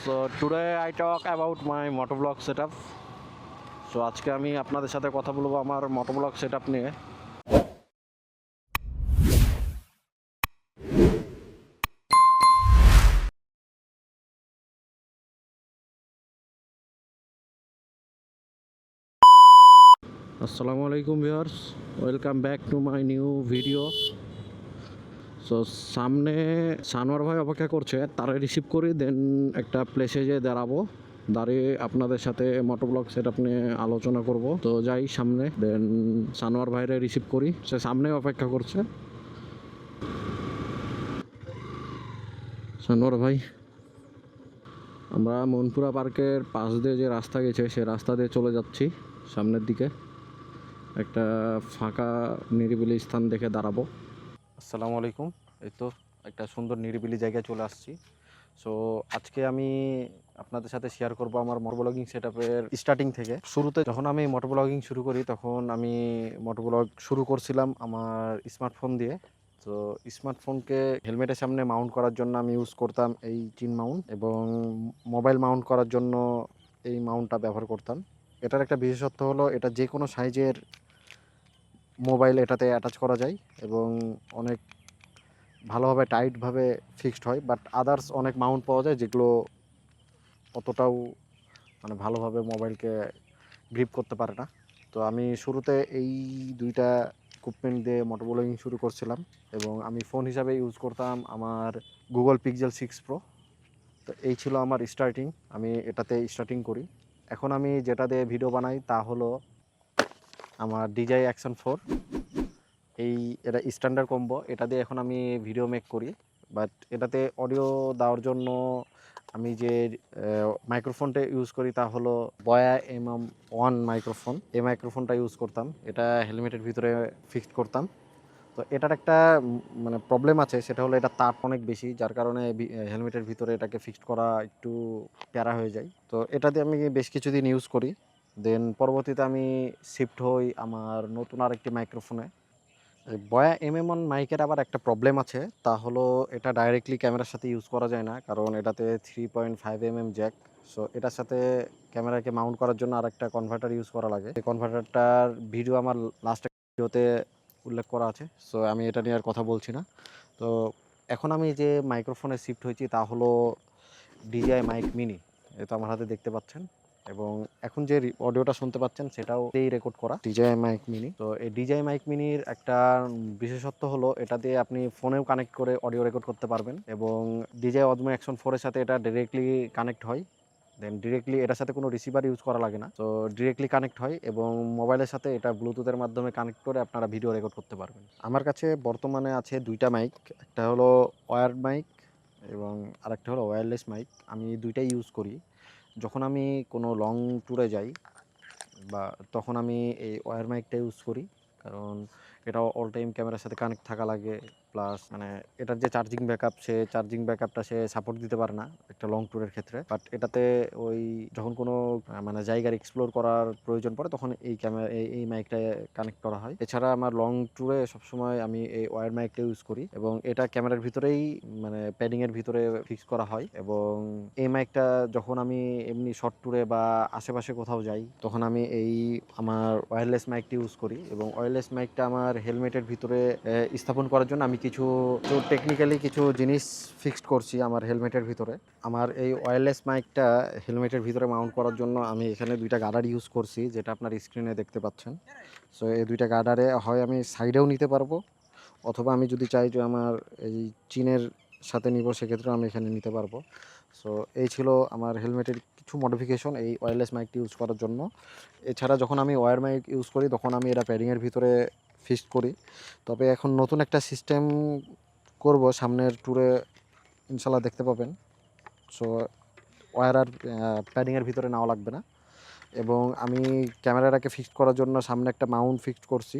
So today I talk about my motovlog setup. So আজকে আমি আপনাদের সাথে কথা বলবো আমার motovlog setup নিয়ে। আসসালামু আলাইকুম viewers, welcome back to my new video. So সামনে সানোয়ার ভাই অপেক্ষা করছে, তারা রিসিভ করি দেন একটা প্লেসে যেয়ে দাঁড়াবো, দাঁড়িয়ে আপনাদের সাথে মোটোব্লগ সেটআপ নিয়ে আলোচনা করব। তো যাই সামনে, দেন সানোয়ার ভাইরে রিসিভ করি, সে সামনে অপেক্ষা করছে। সানোয়ার ভাই, আমরা মনপুরা পার্কের পাশ দিয়ে যে রাস্তা গেছে সে রাস্তা দিয়ে চলে যাচ্ছি সামনের দিকে। একটা ফাঁকা নিরিবিলি স্থান দেখে দাঁড়াবো। আসসালামু আলাইকুম। এই তো একটা সুন্দর নিরিবিলি জায়গায় চলে আসছি। সো আজকে আমি আপনাদের সাথে শেয়ার করব আমার মোটোব্লগিং সেটআপের স্টার্টিং থেকে। শুরুতে যখন আমি মোটোব্লগিং শুরু করি তখন আমি মোটোব্লগ শুরু করছিলাম আমার স্মার্টফোন দিয়ে। তো স্মার্টফোনকে হেলমেটের সামনে মাউন্ট করার জন্য আমি ইউজ করতাম এই চিন মাউন্ট, এবং মোবাইল মাউন্ট করার জন্য এই মাউন্টটা ব্যবহার করতাম। এটার একটা বিশেষত্ব হলো এটা যে কোনো সাইজের মোবাইল এটাতে অ্যাটাচ করা যায় এবং অনেক ভালোভাবে টাইটভাবে ফিক্সড হয়। বাট আদার্স অনেক মাউন্ট পাওয়া যায় যেগুলো অতটাও ভালোভাবে মোবাইলকে গ্রিপ করতে পারে না। তো আমি শুরুতে এই দুইটা ইকুইপমেন্ট দিয়ে মোটোব্লগিং শুরু করছিলাম, এবং আমি ফোন হিসাবে ইউজ করতাম আমার গুগল পিক্সেল 6 প্রো। তো এই ছিল আমার স্টার্টিং, আমি এটাতে স্টার্টিং করি। এখন আমি যেটা দিয়ে ভিডিও বানাই তা হলো আমার DJI Action 4। এটা স্ট্যান্ডার্ড কম্বো, এটা দিয়ে এখন আমি ভিডিও মেক করি। বাট এটাতে অডিও দেওয়ার জন্য আমি যে মাইক্রোফোনটা ইউজ করি তা হলো বয়া MM1 মাইক্রোফোন। এই মাইক্রোফোনটা ইউজ করতাম, এটা হেলমেটের ভিতরে ফিক্সড করতাম। তো এটার একটা প্রবলেম আছে, সেটা হলো এটা তাপ অনেক বেশি, যার কারণে হেলমেটের ভিতরে এটাকে ফিক্সড করা একটু প্যারা হয়ে যায়। তো এটা দিয়ে আমি বেশ কিছুদিন ইউজ করি। দেন পরবর্তীতে আমি শিফট হই আমার নতুন আরেকটি মাইক্রোফোনে। বয়া MM1 মাইকের আবার একটা প্রবলেম আছে, তা হলো এটা ডাইরেক্টলি ক্যামেরার সাথে ইউজ করা যায় না, কারণ এটাতে 3.5 mm জ্যাক। সো এটার সাথে ক্যামেরাকে মাউন্ট করার জন্য আরেকটা কনভার্টার ইউজ করা লাগে। এই কনভার্টারটার ভিডিও আমার লাস্ট ভিডিওতে উল্লেখ করা আছে, সো আমি এটা নিয়ে আর কথা বলছি না। তো এখন আমি যে মাইক্রোফোনে শিফট হয়েছি তা হলো DJI মাইক মিনি। এটা আমার হাতে দেখতে পাচ্ছেন, এবং এখন যে অডিওটা শুনতে পাচ্ছেন সেটাও এই রেকর্ড করা DJI মাইক মিনি। তো এই DJI মাইক মিনির একটা বিশেষত্ব হলো এটা দিয়ে আপনি ফোনেও কানেক্ট করে অডিও রেকর্ড করতে পারবেন, এবং DJI Osmo Action 4 এর সাথে এটা ডিরেক্টলি কানেক্ট হয়। দেন ডিরেক্টলি এটার সাথে কোনো রিসিভার ইউজ করা লাগে না, তো ডিরেক্টলি কানেক্ট হয় এবং মোবাইলের সাথে এটা ব্লুটুথের মাধ্যমে কানেক্ট করে আপনারা ভিডিও রেকর্ড করতে পারবেন। আমার কাছে বর্তমানে আছে দুইটা মাইক, একটা হলো ওয়্যারড মাইক এবং আরেকটা হলো ওয়্যারলেস মাইক। আমি দুইটাই ইউজ করি। যখন আমি কোনো লং ট্যুরে যাই বা তখন আমি এই ওয়্যার মাইকটা ইউজ করি, কারণ এটা অল টাইম ক্যামেরার সাথে কানেক্ট থাকা লাগে। প্লাস এটার যে চার্জিং ব্যাকআপটা সে সাপোর্ট দিতে পারে না একটা লং ট্যুরের ক্ষেত্রে। বাট এটাতে ওই যখন কোনো জায়গার এক্সপ্লোর করার প্রয়োজন পড়ে তখন এই মাইকটা কানেক্ট করা হয়। এছাড়া আমার লং ট্যুরে সবসময় আমি এই ওয়্যার মাইকটা ইউজ করি, এবং এটা ক্যামেরার ভিতরেই প্যাডিংয়ের ভিতরে ফিক্স করা হয়। এবং এই মাইকটা যখন আমি এমনি শর্ট ট্যুরে বা আশেপাশে কোথাও যাই তখন আমি আমার ওয়্যারলেস মাইকটি ইউজ করি, এবং ওয়্যারলেস মাইকটা আমার হেলমেটের ভিতরে স্থাপন করার জন্য আমি কিছু টেকনিক্যালি কিছু জিনিস ফিক্সড করছি আমার হেলমেটের ভিতরে। আমার এই ওয়্যারলেস মাইকটা হেলমেটের ভিতরে মাউন্ট করার জন্য আমি এখানে দুইটা গার্ডার ইউজ করছি, যেটা আপনার স্ক্রিনে দেখতে পাচ্ছেন। সো এই দুইটা গার্ডারে হয় আমি সাইডেও নিতে পারবো, অথবা আমি যদি চাই যে আমার এই চিনের সাথে নিব সেক্ষেত্রেও আমি এখানে নিতে পারবো। সো এই ছিল আমার হেলমেটের কিছু মডিফিকেশন এই ওয়্যারলেস মাইকটি ইউজ করার জন্য। এছাড়া যখন আমি ওয়্যার মাইক ইউজ করি তখন আমি এটা প্যাডিংয়ের ভিতরে ফিক্সড করি। তবে এখন নতুন একটা সিস্টেম করব, সামনের ট্যুরে ইনশাল্লাহ দেখতে পাবেন। সো ওয়্যার আর প্যাডিংয়ের ভিতরে নেওয়া লাগবে না। এবং আমি ক্যামেরাটাকে ফিক্সড করার জন্য সামনে একটা মাউন্ট ফিক্সড করছি।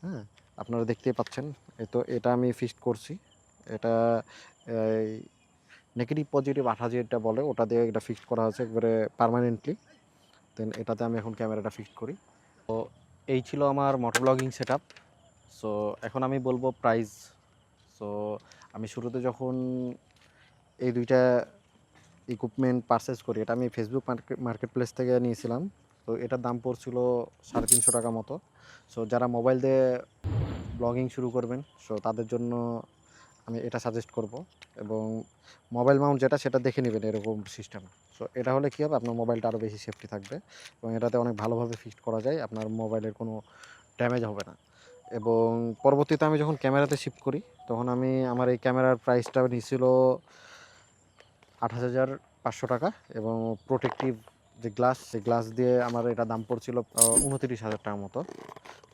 হ্যাঁ, আপনারা দেখতেই পাচ্ছেন। তো এটা আমি ফিক্সড করছি। এটা নেগেটিভ পজিটিভ 8 যেটা বলে ওটা দিয়ে এটা ফিক্সড করা হয়েছে একবারে পার্মানেন্টলি। দেন এটাতে আমি এখন ক্যামেরাটা ফিক্সড করি। তো এই ছিল আমার মোটোব্লগিং সেটআপ। সো এখন আমি বলবো প্রাইস। সো আমি শুরুতে যখন এই দুইটা ইকুইপমেন্ট পারচেস করি, এটা আমি ফেসবুক মার্কেট প্লেস থেকে নিয়েছিলাম। তো এটার দাম পড়ছিল 350 টাকা মতো। সো যারা মোবাইল দিয়ে ব্লগিং শুরু করবেন, সো তাদের জন্য আমি এটা সাজেস্ট করব। এবং মোবাইল মাউন্ট যেটা সেটা দেখে নেবেন এরকম সিস্টেম। সো এটা হলে কী হবে, আপনার মোবাইলটা আরও বেশি সেফটি থাকবে এবং এটাতে অনেক ভালোভাবে ফিক্সড করা যায়, আপনার মোবাইলের কোনো ড্যামেজ হবে না। এবং পরবর্তীতে আমি যখন ক্যামেরাতে শিফট করি, তখন আমার এই ক্যামেরার প্রাইসটা নিয়েছিল 28,500 টাকা এবং প্রোটেক্টিভ যে গ্লাস, সেই গ্লাস দিয়ে আমার এটা দাম পড়ছিল 29,000 টাকার মতো।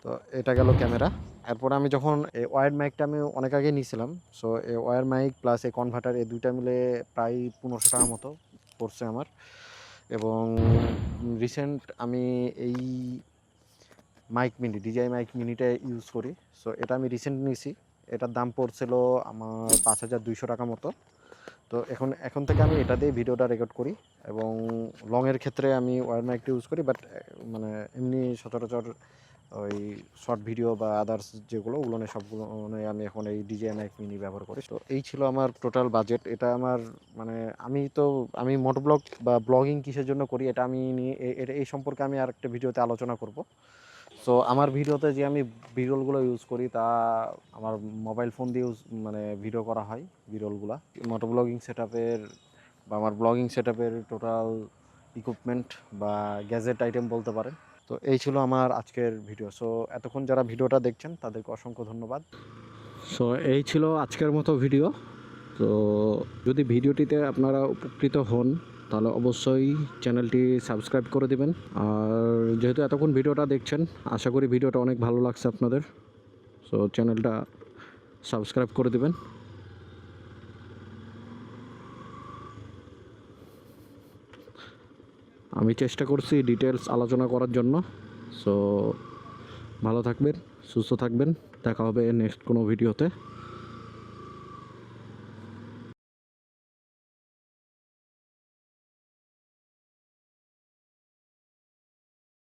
তো এটা গেল ক্যামেরা। এরপরে আমি যখন এই ওয়্যারড মাইকটা আমি অনেক আগে নিয়েছিলাম। সো এই ওয়্যার মাইক প্লাস এই কনভার্টার, এই দুইটা মিলে প্রায় 1500 টাকার মতো পড়ছে আমার। এবং রিসেন্ট আমি এই DJI মাইক মিনিটা ইউজ করি। সো এটা আমি রিসেন্ট নিয়েছি, এটার দাম পড়ছিল আমার 5,200 টাকা মতো। তো এখন থেকে আমি এটা দিয়ে ভিডিওটা রেকর্ড করি এবং লংয়ের ক্ষেত্রে আমি ওয়্যার মাইকটা ইউজ করি। বাট মানে এমনি সচরাচর ওই শর্ট ভিডিও বা আদার্স ওগুলো নেই, সবগুলো আমি এখন এই DJI মাইক মিনি ব্যবহার করি। তো এই ছিল আমার টোটাল বাজেট। এটা আমার মানে আমি মোটোব্লগ বা ব্লগিং কিসের জন্য করি, এটা আমি নিয়ে এই সম্পর্কে আমি আরেকটা ভিডিওতে আলোচনা করব। সো আমার ভিডিওতে যে আমি বিরলগুলো ইউজ করি, তা আমার মোবাইল ফোন দিয়ে ভিডিও করা হয় বিরলগুলা। মোটোব্লগিং সেটআপের বা আমার ব্লগিং সেটআপের টোটাল ইকুইপমেন্ট বা গ্যাজেট আইটেম বলতে পারেন। তো এই ছিল আমার আজকের ভিডিও। সো এতক্ষণ যারা ভিডিওটা দেখছেন তাদেরকে অসংখ্য ধন্যবাদ। সো এই ছিল আজকের মতো ভিডিও। তো যদি ভিডিওটিতে আপনারা উপকৃত হন, তাহলে অবশ্যই চ্যানেলটি সাবস্ক্রাইব করে দিবেন। আর যেহেতু এতক্ষণ ভিডিওটা দেখছেন, আশা করি ভিডিওটা অনেক ভালো লাগছে আপনাদের। সো চ্যানেলটা সাবস্ক্রাইব করে দিবেন। আমি চেষ্টা করছি ডিটেলস আলোচনা করার জন্য। সো ভালো থাকবেন, সুস্থ থাকবেন, দেখা হবে নেক্সট কোনো ভিডিওতে।